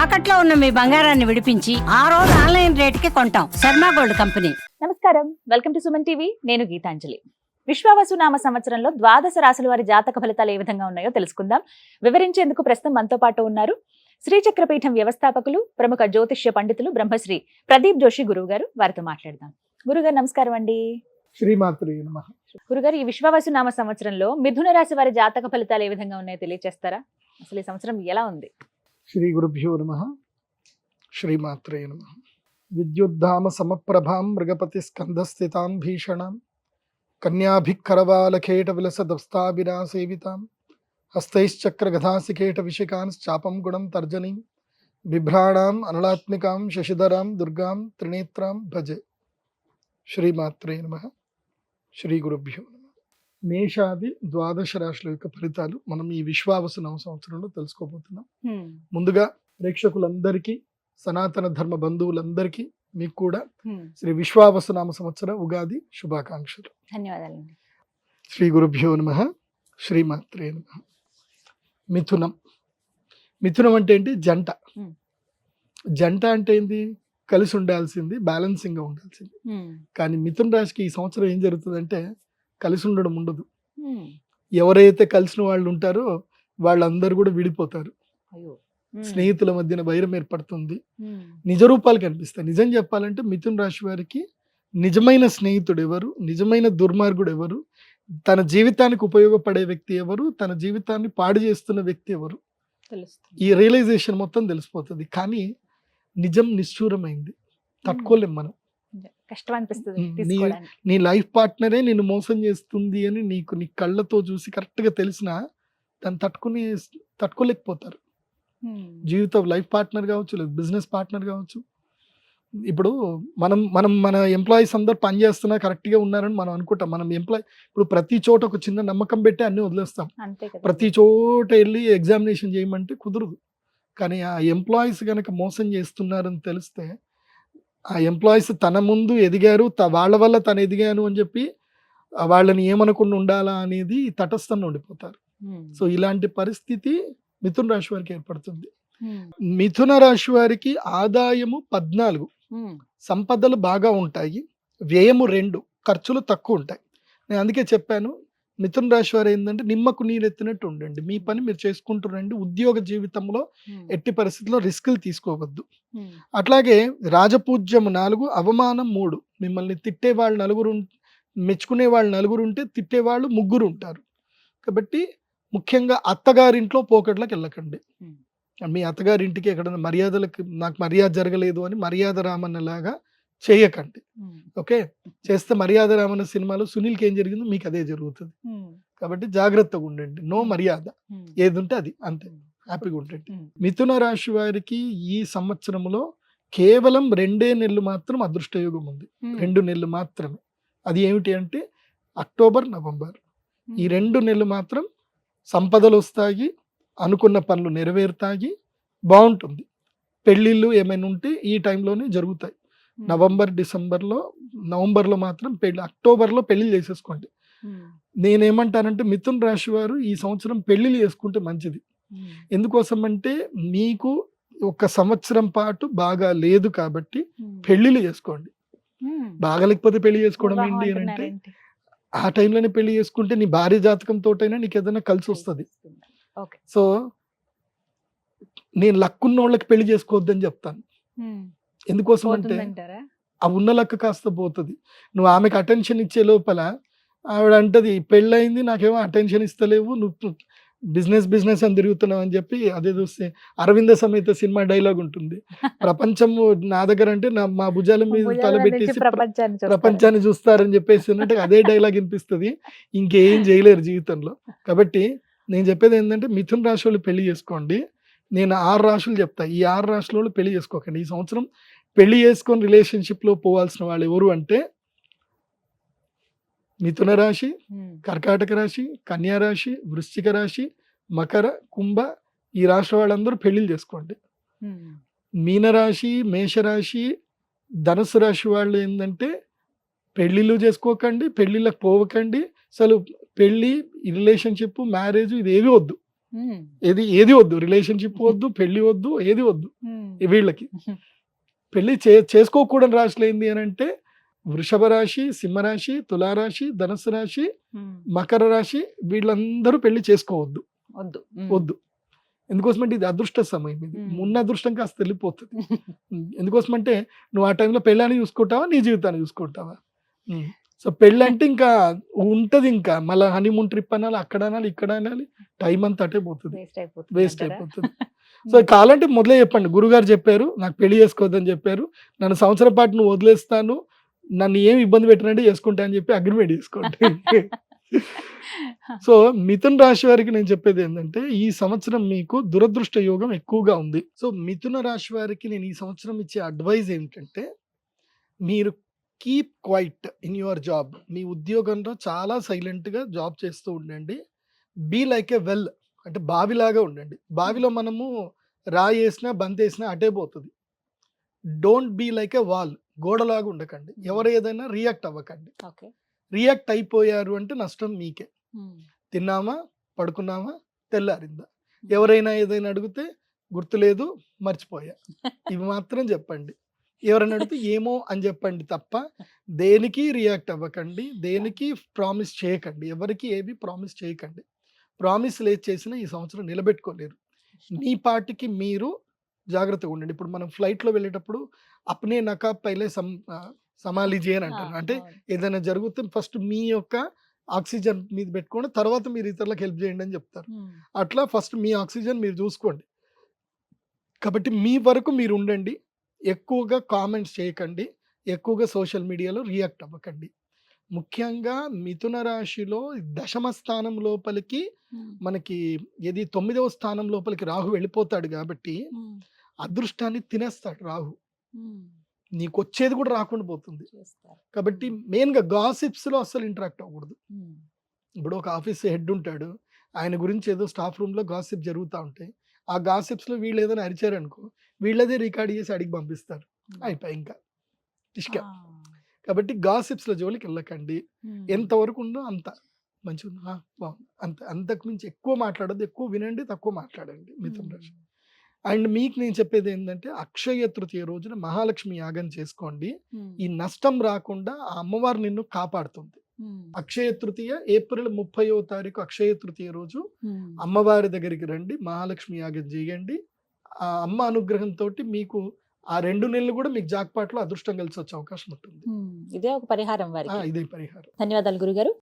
తాకట్లో ఉన్న మీ బంగారాన్ని విడిపించి ఆ రోజు ఆన్లైన్ రేటుకి కొంటాం. Sharma gold company. నమస్కారం, వెల్కమ్ టు సుమన్ టీవీ. నేను గీతాంజలి. విశ్వావసు నామ సంవత్సరంలో ద్వాదశ రాశుల వారి జాతక ఫలితాలు ఏ విధంగా ఉన్నాయో తెలుసుకుందాం. వివరించేందుకు ప్రస్తుతం మనతో పాటు ఉన్నారు శ్రీచక్రపీఠం వ్యవస్థాపకులు, ప్రముఖ జ్యోతిష్య పండితులు బ్రహ్మశ్రీ ప్రదీప్ జోషి గురువు గారు. వారితో మాట్లాడదాం. గురుగారు నమస్కారం అండి. శ్రీమాత్రే నమః. గురుగారు, ఈ విశ్వావసు నామ సంవత్సరంలో మిథున రాశి వారి జాతక ఫలితాలు ఏ విధంగా ఉన్నాయో తెలియజేస్తారా? అసలు ఈ సంవత్సరం ఎలా ఉంది? శ్రీ గురుభ్యో నమః. శ్రీమాత్రే నమః. విద్యుద్ధామ సమప్రభాం మృగపతి స్కంధస్థితాం భీషణాం కన్యాభిక్కరవాలకేట విలసదస్తాభిరా సేవితాం హస్తైశ్చక్ర గదాసికేట విశికాంశ్చాపం గుణం తర్జనీం బిభ్రాణాం అనలాత్మికాం శశిధరాం దుర్గాం త్రినేత్రాం భజే. శ్రీమాత్రే నమః. శ్రీ గురుభ్యో నమః. మేషాది ద్వాదశ రాశుల యొక్క ఫలితాలు మనం ఈ విశ్వావసు నవ సంవత్సరంలో తెలుసుకోబోతున్నాం. ముందుగా ప్రేక్షకులందరికీ, సనాతన ధర్మ బంధువులందరికీ మీకు కూడా శ్రీ విశ్వావసు నామ సంవత్సర ఉగాది శుభాకాంక్షలు. ధన్యవాదాలండి. శ్రీ గురుభ్యో నమః. శ్రీమాత్రే నమః. మిథునం. మిథునం అంటే ఏంటి? జంట. జంట అంటే ఏంది? కలిసి ఉండాల్సింది, బ్యాలెన్సింగ్ గా ఉండాల్సింది. కానీ మిథున రాశికి ఈ సంవత్సరం ఏం జరుగుతుందంటే కలిసి ఉండడం ఉండదు. ఎవరైతే కలిసిన వాళ్ళు ఉంటారో వాళ్ళందరూ కూడా విడిపోతారు. స్నేహితుల మధ్యన వైరం ఏర్పడుతుంది. నిజ రూపాలు కనిపిస్తాయి. నిజం చెప్పాలంటే మిథున రాశి వారికి నిజమైన స్నేహితుడు ఎవరు, నిజమైన దుర్మార్గుడు ఎవరు, తన జీవితానికి ఉపయోగపడే వ్యక్తి ఎవరు, తన జీవితాన్ని పాడు చేస్తున్న వ్యక్తి ఎవరు, ఈ రియలైజేషన్ మొత్తం తెలిసిపోతుంది. కానీ నిజం నిష్ఠూరమైంది, తట్టుకోలేం మనం. కష్టం అనిపిస్తుంది. నీ లైఫ్ పార్ట్నరే నిన్ను మోసం చేస్తుంది అని నీకు నీ కళ్ళతో చూసి కరెక్ట్ గా తెలిసినా దాన్ని తట్టుకోలేకపోతారు. జీవితం లైఫ్ పార్ట్నర్ కావచ్చు, లేదు బిజినెస్ పార్ట్నర్ కావచ్చు. ఇప్పుడు మన ఎంప్లాయీస్ అందరు పని చేస్తున్నా కరెక్ట్ గా ఉన్నారని మనం అనుకుంటాం. మనం ఇప్పుడు ప్రతి చోట ఒక చిన్న నమ్మకం పెట్టి అన్ని వదిలేస్తాం. ప్రతి చోట వెళ్ళి ఎగ్జామినేషన్ చేయమంటే కుదరదు. కానీ ఆ ఎంప్లాయీస్ కనుక మోసం చేస్తున్నారని తెలిస్తే, ఆ ఎంప్లాయీస్ తన ముందు ఎదిగారు, వాళ్ళ వల్ల తను ఎదిగాను అని చెప్పి వాళ్ళని ఏమనకుండా ఉండాలా అనేది తటస్థంగా ఉండిపోతారు. సో ఇలాంటి పరిస్థితి మిథున రాశి వారికి ఏర్పడుతుంది. మిథున రాశి వారికి ఆదాయము 14, సంపదలు బాగా ఉంటాయి, వ్యయము 2, ఖర్చులు తక్కువ ఉంటాయి. నేను అందుకే చెప్పాను, మిథున రాశి వారు ఏంటంటే నిమ్మకు నీరెత్తినట్టు ఉండండి. మీ పని మీరు చేసుకుంటూ రండి. ఉద్యోగ జీవితంలో ఎట్టి పరిస్థితుల్లో రిస్కులు తీసుకోవద్దు. అట్లాగే రాజపూజ్యము 4, అవమానం 3. మిమ్మల్ని తిట్టే వాళ్ళు 9, మెచ్చుకునే వాళ్ళు 9 ఉంటే తిట్టేవాళ్ళు 3 ఉంటారు. కాబట్టి ముఖ్యంగా అత్తగారింట్లో పోకట్లకు వెళ్ళకండి. మీ అత్తగారింటికి ఎక్కడైనా మర్యాదలకు, నాకు మర్యాద జరగలేదు అని మర్యాద రామన్నలాగా చేయకండి. ఓకే, చేస్తే మర్యాద రామన్న సినిమాలో సునీల్కి ఏం జరిగిందో మీకు అదే జరుగుతుంది. కాబట్టి జాగ్రత్తగా ఉండండి. నో మర్యాద, ఏది ఉంటే అది, అంతే. హ్యాపీగా ఉండండి. మిథున రాశి వారికి ఈ సంవత్సరంలో కేవలం 2 నెలలు మాత్రం అదృష్టయోగం ఉంది. 2 నెలలు మాత్రమే. అది ఏమిటి అంటే అక్టోబర్, నవంబర్. ఈ 2 నెలలు మాత్రం సంపదలు వస్తాయి, అనుకున్న పనులు నెరవేరుతాయి, బాగుంటుంది. పెళ్ళిళ్ళు ఏమైనా ఉంటే ఈ టైంలోనే జరుగుతాయి. నవంబర్లో మాత్రం పెళ్ళి, అక్టోబర్లో పెళ్లి చేసేసుకోండి. నేనేమంటానంటే మిథున రాశి వారు ఈ సంవత్సరం పెళ్లిళ్ళు చేసుకుంటే మంచిది. ఎందుకోసం అంటే మీకు ఒక సంవత్సరం పాటు బాగా లేదు కాబట్టి పెళ్లిళ్ళు చేసుకోండి. బాగాలేకపోతే పెళ్లి చేసుకోవడం ఏంటి అని అంటే ఆ టైంలోనే పెళ్లి చేసుకుంటే నీ భార్య జాతకంతో అయినా నీకు ఏదైనా కలిసి వస్తుంది. సో నేను లక్కున్న వాళ్ళకి పెళ్లి చేసుకోవద్దని చెప్తాను. ఎందుకోసం అంటే ఆ ఉన్న లక్క కాస్త పోతుంది. నువ్వు ఆమెకు అటెన్షన్ ఇచ్చే లోపల ఆవిడ అంటది, పెళ్ళయింది నాకేమో అటెన్షన్ ఇస్తలేవు, నువ్వు బిజినెస్ అని తిరుగుతున్నావు అని చెప్పి. అదే చూస్తే అరవింద సమేత సినిమా డైలాగ్ ఉంటుంది, ప్రపంచము నా దగ్గర అంటే మా భుజాల మీద తలబెట్టేసి ప్రపంచాన్ని చూస్తారని చెప్పేసి అంటే అదే డైలాగ్ వినిపిస్తుంది. ఇంకేం చేయలేరు జీవితంలో. కాబట్టి నేను చెప్పేది ఏంటంటే మిథున రాశి వాళ్ళు పెళ్లి చేసుకోండి. నేను 6 రాశులు చెప్తా. ఈ 6 రాశుల వాళ్ళు పెళ్లి చేసుకోకండి. ఈ సంవత్సరం పెళ్లి చేసుకొని రిలేషన్షిప్ లో పోవాల్సిన వాళ్ళు ఎవరు అంటే మిథున రాశి, కర్కాటక రాశి, కన్యా రాశి, వృశ్చిక రాశి, మకర, కుంభ, ఈ రాశి వాళ్ళందరూ పెళ్లిళ్ళు చేసుకోండి. మీనరాశి, మేషరాశి, ధనుసు రాశి వాళ్ళు ఏంటంటే పెళ్ళిళ్ళు చేసుకోకండి, పెళ్ళిళ్ళకి పోవకండి. అసలు పెళ్ళి, రిలేషన్షిప్, మ్యారేజ్ ఇది ఏవి వద్దు. ఏది వద్దు, రిలేషన్షిప్ వద్దు, పెళ్లి వద్దు, ఏది వద్దు వీళ్ళకి. పెళ్లి చేసుకోకూడని రాశులు ఏంది అని అంటే వృషభ రాశి, సింహరాశి, తులారాశి, ధనుసు రాశి, మకర రాశి, వీళ్ళందరూ పెళ్లి చేసుకోవద్దు, వద్దు. వద్దు. ఎందుకోసమంటే ఇది అదృష్ట సమయం, ఇది ఉన్న అదృష్టం కాస్త వెళ్ళిపోతుంది. ఎందుకోసమంటే నువ్వు ఆ టైంలో పెళ్ళాన్ని చూసుకుంటావా, నీ జీవితాన్ని చూసుకుంటావా? సో పెళ్ళి అంటే ఇంకా ఉంటది, ఇంకా మళ్ళీ హనీమూన్ ట్రిప్ అనాలి, అక్కడ అనాలి, ఇక్కడ అనాలి, టైం అంతా అటే పోతుంది, వేస్ట్ అయిపోతుంది. సో కావాలంటే మొదలే చెప్పండి, గురుగారు చెప్పారు నాకు పెళ్లి చేసుకోవద్దని చెప్పారు, నన్ను సంవత్సరం పాటు నువ్వు వదిలేస్తాను, నన్ను ఏమి ఇబ్బంది పెట్టినట్టు చేసుకుంటా అని చెప్పి అగ్రిమెంట్ చేసుకోండి. సో మిథున రాశి వారికి నేను చెప్పేది ఏంటంటే ఈ సంవత్సరం మీకు దురదృష్ట యోగం ఎక్కువగా ఉంది. సో మిథున రాశి వారికి నేను ఈ సంవత్సరం ఇచ్చే అడ్వైజ్ ఏంటంటే మీరు keep quiet in your job. మీ ఉద్యోగంలో చాలా సైలెంట్గా జాబ్ చేస్తూ ఉండండి. బీ లైక్ ఏ వెల్, అంటే బావిలాగా ఉండండి. బావిలో మనము రాయి వేసినా బంతి వేసినా అటే పోతుంది. Don't be like a wall, గోడలాగా ఉండకండి. ఎవరు ఏదైనా రియాక్ట్ అవ్వకండి. రియాక్ట్ అయిపోయారు అంటే నష్టం మీకే. తిన్నామా, పడుకున్నామా, తెల్లారిందా, ఎవరైనా ఏదైనా అడిగితే గుర్తులేదు, మర్చిపోయా, ఇవి మాత్రం చెప్పండి. ఎవరైనా అడిగితే ఏమో అని చెప్పండి తప్ప దేనికి రియాక్ట్ అవ్వకండి, దేనికి ప్రామిస్ చేయకండి, ఎవరికి ఏవి ప్రామిస్ చేయకండి. ప్రామిస్ లేదు చేసినా ఈ సంవత్సరం నిలబెట్టుకోలేరు. మీ పాటికి మీరు జాగ్రత్తగా ఉండండి. ఇప్పుడు మనం ఫ్లైట్లో వెళ్ళేటప్పుడు అప్నే నకాబ్ పైలే సమాలిజీ అని అంటారు. అంటే ఏదైనా జరిగితే ఫస్ట్ మీ యొక్క ఆక్సిజన్ మీద పెట్టుకోండి, తర్వాత మీరు ఇతరులకు హెల్ప్ చేయండి అని చెప్తారు. అట్లా ఫస్ట్ మీ ఆక్సిజన్ మీరు చూసుకోండి. కాబట్టి మీ వరకు మీరు ఉండండి. ఎక్కువగా కామెంట్స్ చేయకండి, ఎక్కువగా సోషల్ మీడియాలో రియాక్ట్ అవ్వకండి. ముఖ్యంగా మిథున రాశిలో దశమ స్థానం లోపలికి మనకి ఏది 9వ స్థానం లోపలికి రాహు వెళ్ళిపోతాడు కాబట్టి అదృష్టాన్ని తినేస్తాడు రాహు. నీకు వచ్చేది కూడా రాకుండా పోతుంది. కాబట్టి మెయిన్గా గాసిప్స్లో అస్సలు ఇంటరాక్ట్ అవ్వకూడదు. ఇప్పుడు ఒక ఆఫీస్ హెడ్ ఉంటాడు, ఆయన గురించి ఏదో స్టాఫ్ రూమ్లో గాసిప్ జరుగుతూ ఉంటాయి. ఆ గాసిప్స్లో వీళ్ళు ఏదైనా అరిచారనుకో, వీళ్ళదే రికార్డ్ చేసి అడిగి పంపిస్తారు, అయిపోయి ఇంకా ఇష్క. కాబట్టి గాసిప్స్లో జోలికి వెళ్ళకండి. ఎంతవరకు ఉందో అంత మంచిగా బాగుంది, అంతకు మించి ఎక్కువ మాట్లాడద్దు. ఎక్కువ వినండి, తక్కువ మాట్లాడండి మిథున రాశి. అండ్ మీకు నేను చెప్పేది ఏంటంటే అక్షయ తృతీయ రోజున మహాలక్ష్మి యాగం చేసుకోండి. ఈ నష్టం రాకుండా ఆ అమ్మవారు నిన్ను కాపాడుతుంది. అక్షయ తృతీయ ఏప్రిల్ 30వ తారీఖు అక్షయ తృతీయ రోజు అమ్మవారి దగ్గరికి రండి, మహాలక్ష్మి యాగం చేయండి. ఆ అమ్మ అనుగ్రహంతో మీకు ఆ 2 నెలలు కూడా మీకు జాక్పాట్లో అదృష్టం కలిసి వచ్చే అవకాశం ఉంటుంది. ఇదే ఒక పరిహారం వారికి. ఇదే పరిహారం. ధన్యవాదాలు గురుగారు.